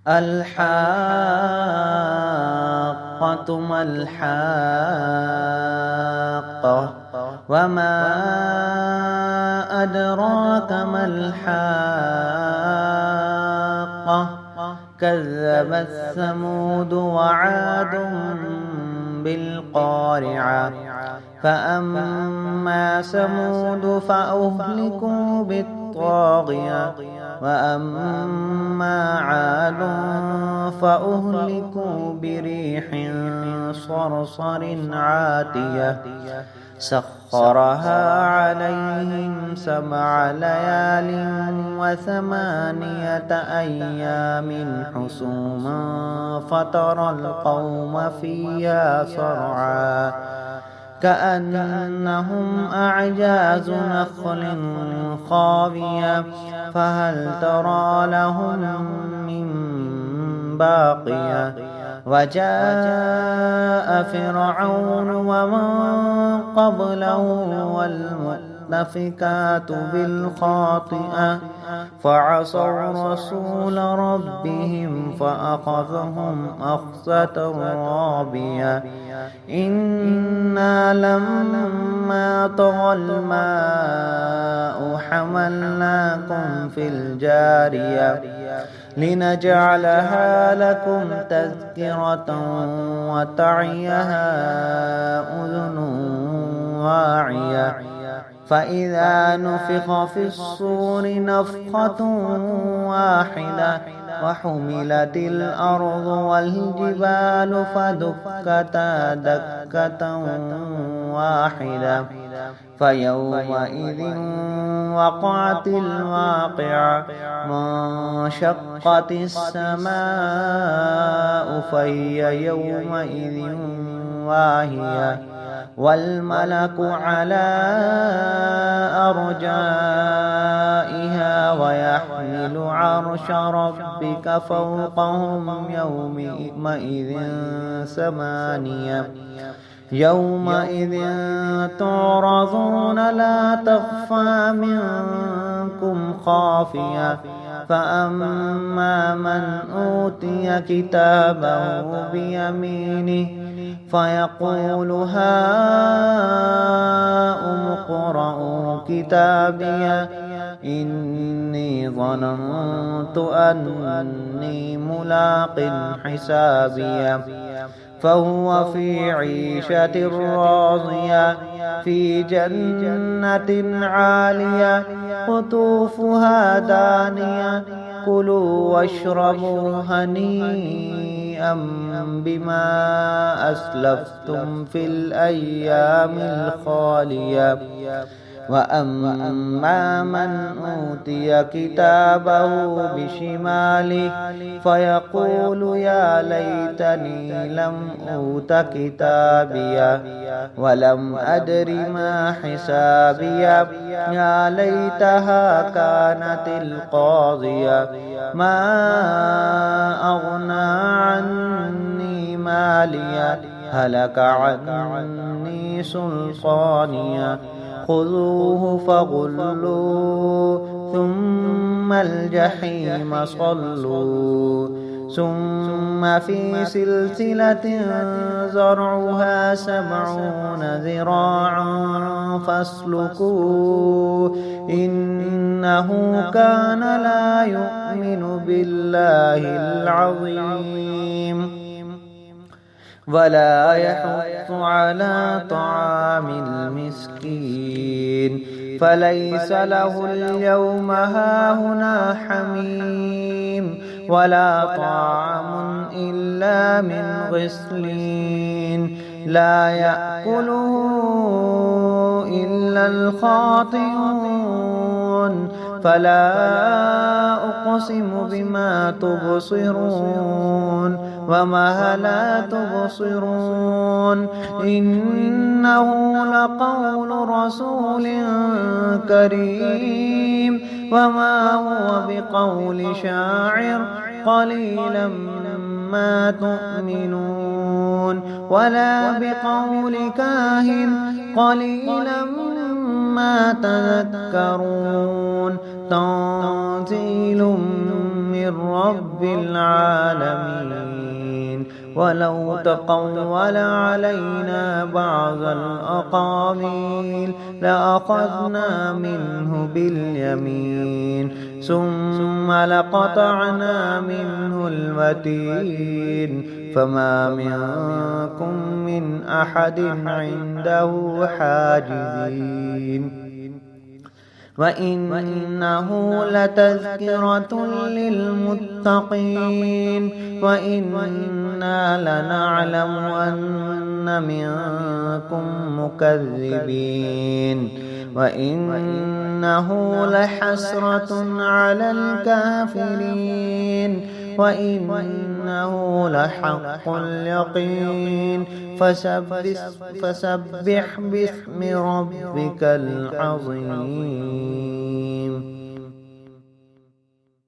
الحاقة ما الحاقة وما أدراك ما الحاقة كذبت ثمود وعاد بالقارعة فأما ثمود فأهلكوا بالطاغية وأما عاد فأهلكوا بريح صرصر عاتية سخرها عليهم 7 ليال و8 أيام حسوما فترى القوم فيها صرعا كأنهم أعجاز نخل خاوية فهل ترى لهم من باقية وجاء فرعون ومن قبله والمؤتفكات بالخاطئة فعصوا رسول ربهم فأخذهم أخذة رابية إنا لما طغى الماء حملناكم في الجارية لنجعلها لكم تذكرة وتعيها أذن واعية فإذا نفخ في الصور نفخة واحدة وحملت الأرض والجبال فدكتا دكة واحدة فيومئذ وقعت الواقعة وانشقت السماء فهي يومئذ واهية والملك على أرجائها ويحمل عرش ربك فوقهم يومئذ 8 يومئذ تعرضون لا تخفى منكم خافية فأما من أوتي كتابه بيمينه فيقول هاؤم اقرءوا كتابيه إني ظننت أني ملاق حسابيه فهو في عيشة راضية في جنة عالية قطوفها دانية كلوا واشربوا هنيئا بما أسلفتم في الأيام الخالية وأما من أوتي كتابه بشماله فيقول يا ليتني لم أوت كتابيه ولم أدر ما حسابيه يا ليتها كانت القاضية ما أغنى عني ماليه هلك عني سلطانيه خذوه فغلوه ثم الجحيم صلوا ثم في سلسلة زرعها 70 ذراعا فاسلكوه إنه كان لا يؤمن بالله العظيم ولا يحض على طعام المسكين فليس له اليوم هاهنا حميم ولا طعام إلا من غسلين لا يأكله إلا الخاطئون فلا أقسم بما تبصرون وما لا تبصرون إنه لقول رسول كريم وما هو بقول شاعر قليلا ما تؤمنون ولا بقول كاهن قليلا ما تذكرون تنزيل من من رب العالمين. ولو تقول علينا بعض الأقاويل لأخذنا منه باليمين ثم لقطعنا منه الوتين فما منكم من أحد عنده حاجزين. وإنه لتذكرة للمتقين وإنا لنعلم أن منكم مكذبين وإنه لحسرة على الكافرين وإنه لحق اليقين. فسبح باسم ربك العظيم.